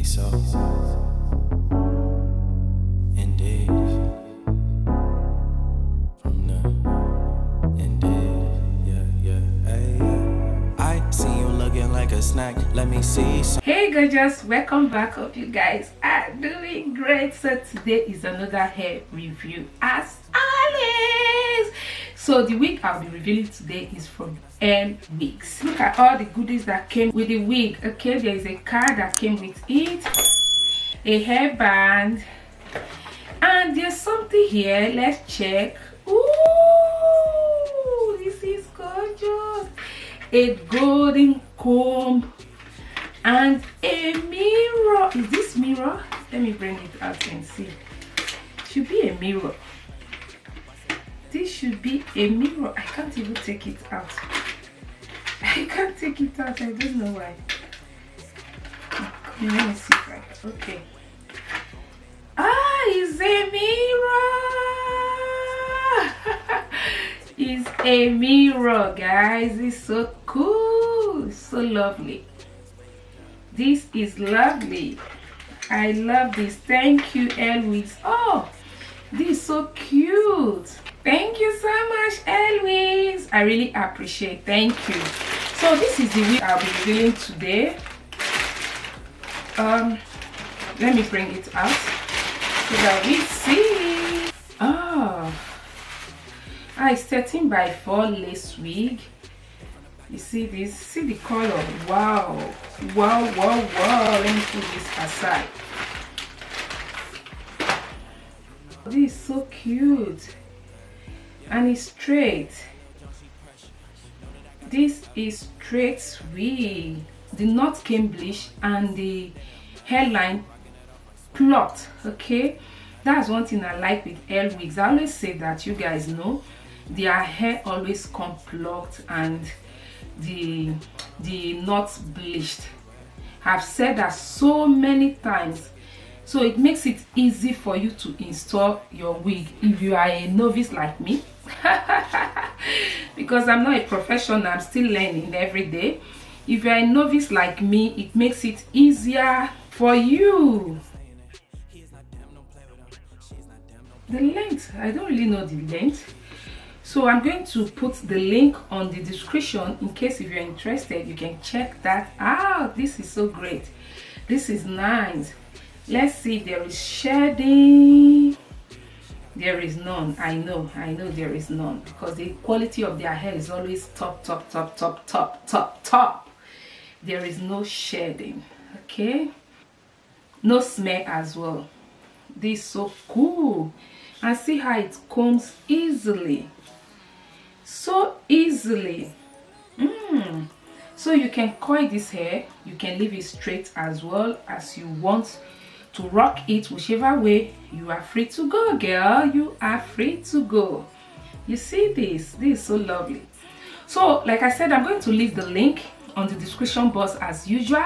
say so. Indeed. From the indeed, yeah, hey, yeah. I see you looking like a snack. Let me see some. Hey gorgeous, welcome back. Hope you guys are doing great. So today is another hair review as always. So the wig I'll be revealing today is from Lwigs. Look at all the goodies that came with the wig. Okay, there is a card that came with it, a hairband, and there's something here. Let's check. Ooh, this is gorgeous. A golden comb and a mirror. Is this mirror? Let me bring it out and see. Should be a mirror. This should be a mirror. I can't even take it out. I can't take it out. I don't know why. Let me see if I can. Okay. Ah, it's a mirror. It's a mirror, guys. It's so cool. So lovely. This is lovely. I love this. Thank you, Lwigs. Oh, this is so cute. Thank you so much, Lwigs. I really appreciate. Thank you. So this is the wig I'll be revealing today. Let me bring it out so that we see. It's 13 by 4 lace wig. You see this? See the color? Wow, wow, wow, wow. Let me put this aside. This is so cute, and it's straight. This is straight wig. The knot came bleached and the hairline plucked. Okay, that's one thing I like with Lwigs. I always say that, you guys know, their hair always come plucked and the knots bleached. I've said that so many times, so it makes it easy for you to install your wig if you are a novice like me. Because I'm not a professional, I'm still learning every day. If you're a novice like me, it makes it easier for you. The length, I don't really know the length, so I'm going to put the link on the description in case if you're interested, you can check that out. This is so great. This is nice. Let's see if there is shading. There is none. I know there is none, because the quality of their hair is always top. There is no shading. Okay, no smear as well. This is so cool. And see how it combs easily, so easily. So you can coil this hair, you can leave it straight as well as you want to rock it. Whichever way, you are free to go, girl. You are free to go. You see this is so lovely. So like I said, I'm going to leave the link on the description box as usual,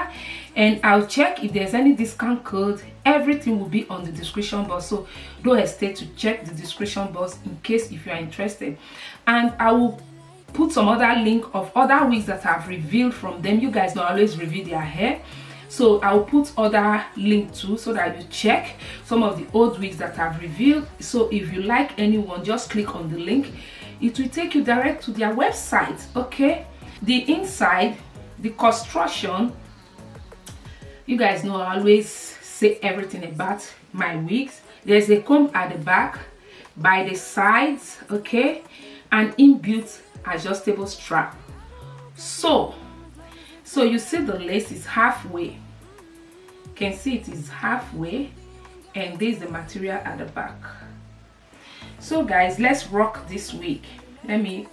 and I'll check if there's any discount code. Everything will be on the description box, so don't hesitate to check the description box in case if you are interested. And I will put some other link of other wigs that I've revealed from them. You guys don't always reveal their hair, so I'll put other link too, so that you check some of the old wigs that I've revealed. So if you like anyone, just click on the link. It will take you direct to their website. Okay, the inside, the construction, you guys know I always say everything about my wigs. There's a comb at the back, by the sides, okay, and inbuilt adjustable strap. So you see the lace is halfway. You can see it is halfway, and this is the material at the back. So guys, let's rock this wig. Let me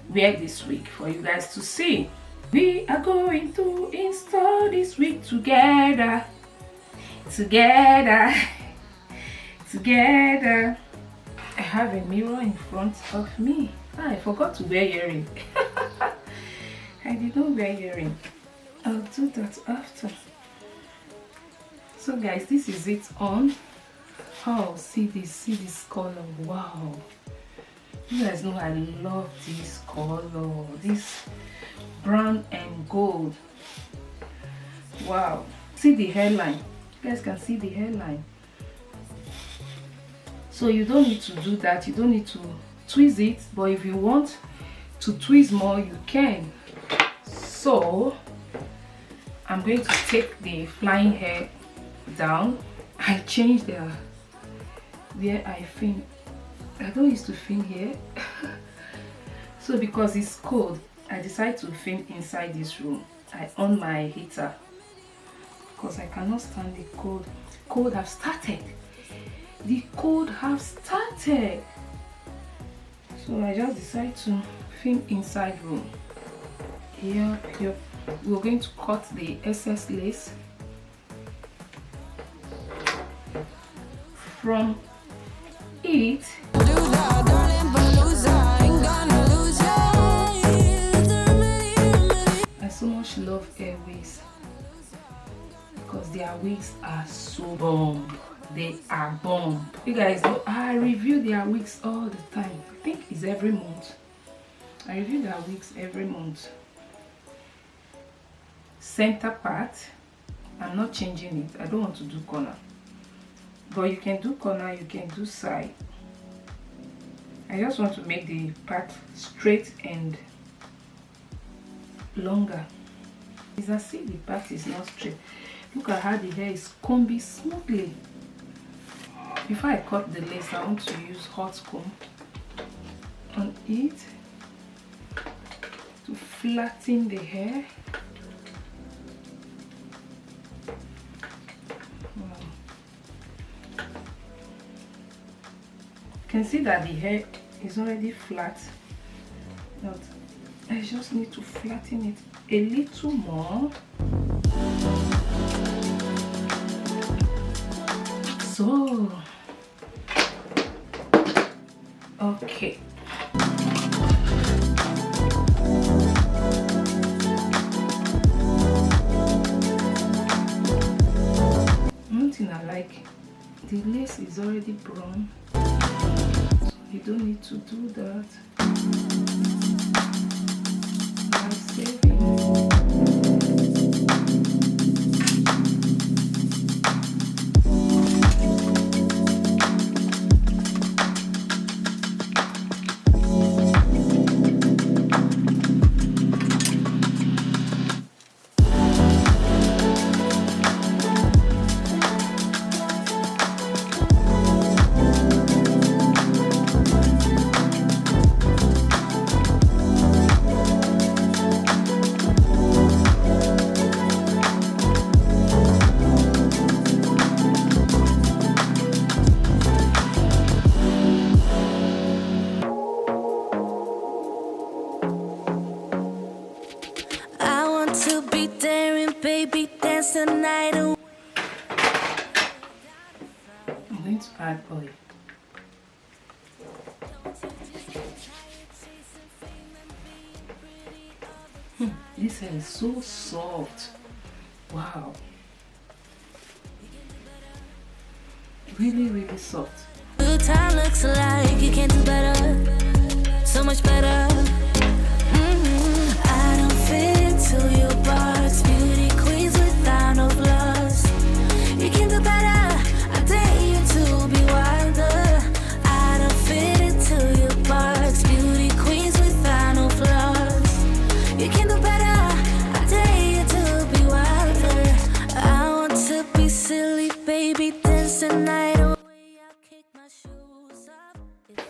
wear this wig for you guys to see. We are going to install this wig together. I have a mirror in front of me. I forgot to wear earring. I did not wear earring. I'll do that after. So guys, this is it on. Oh, see this color. Wow, you guys know I love this color, this brown and gold. Wow, see the hairline. You guys can see the hairline. So you don't need to do that. You don't need to twist it, but if you want to twist more, you can. So I'm going to take the flying hair down. I changed the where I fin. I don't used to fin here. So because it's cold, I decided to fin inside this room. I on my heater because I cannot stand the cold. Cold have started. The cold have started. So I just decided to film inside room. Here, we're going to cut the excess lace from it. I so much love hair wigs because their wigs are so bomb. They are bomb. You guys know I review their wigs all the time. I think it's every month. I review their wigs every month. Center part, I'm not changing it. I don't want to do corner, but you can do corner, you can do side. I just want to make the part straight and longer. As I see, the part is not straight. Look at how the hair is combing smoothly. Before I cut the lace, I want to use hot comb on it to flatten the hair. Wow. You can see that the hair is already flat, but I just need to flatten it a little more. So, okay. One thing I like, the lace is already brown, so you don't need to do that. Life saving. Tonight. I'm going to add oil. This hair is so soft. Wow. Really, really soft. Good time looks like you can do better. So much better. I don't fit into your box. Beauty queens without no flaws. You can do better. I dare you to be wilder. I don't fit into your box. Beauty queens without no flaws. You can do better. I dare you to be wilder. I want to be silly, baby, dance the night away. I'll kick my shoes up if I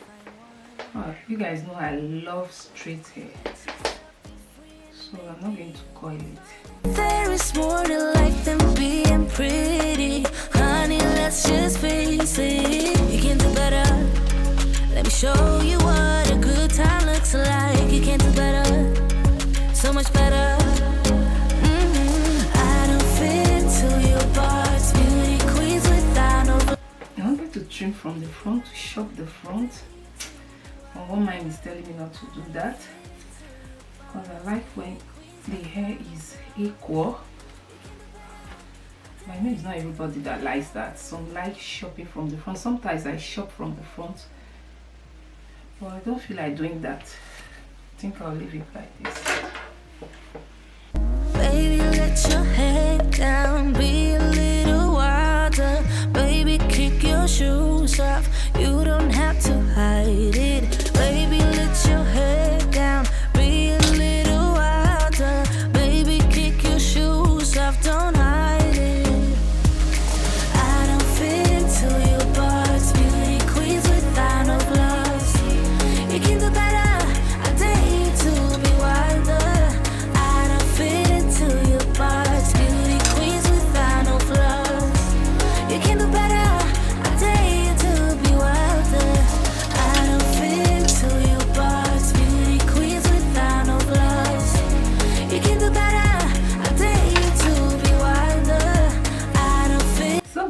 want. Oh, you guys know I love straight hair, so I'm not going to coil it. There is more to life than being pretty. Honey, let's just face it. You can do better. Let me show you what a good time looks like. You can do better. So much better. I don't fit into your box. Beauty queens without no. I wanted to trim from the front to shop the front. But one mind is telling me not to do that, because I like when the hair is equal. I know it's not everybody that likes that. Some like shopping from the front. Sometimes I shop from the front, but I don't feel like doing that. I think I'll leave it like this. Baby, let your head down. Be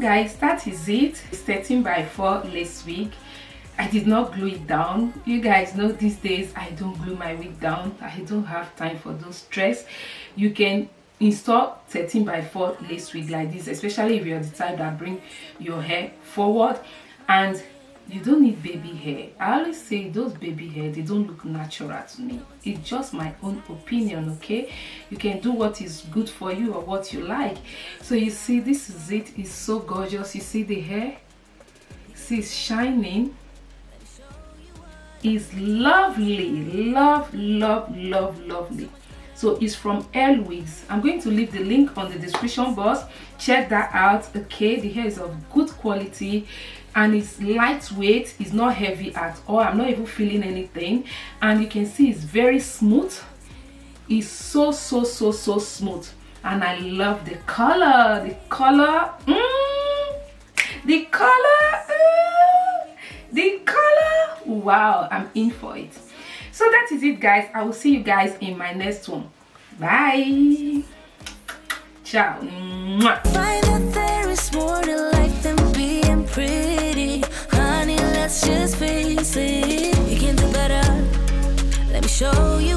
guys, that is it. It's 13 by 4 lace wig. I did not glue it down. You guys know these days I don't glue my wig down. I don't have time for those stress. You can install 13 by 4 lace wig like this, especially if you're the type that bring your hair forward, and you don't need baby hair. I always say those baby hair, they don't look natural to me. It's just my own opinion, okay? You can do what is good for you or what you like. So you see, this is it. It's so gorgeous. You see the hair? See, it's shining. It's lovely. Lovely. So it's from Lwigs. I'm going to leave the link on the description box. Check that out, okay? The hair is of good quality and it's lightweight. It's not heavy at all. I'm not even feeling anything, and you can see it's very smooth. It's so smooth, and I love the color. The color, wow, I'm in for it. So that is it, guys. I will see you guys in my next one. Bye. Ciao. Find that there is more to life than being pretty. Honey, let's just face it. You can do better. Let me show you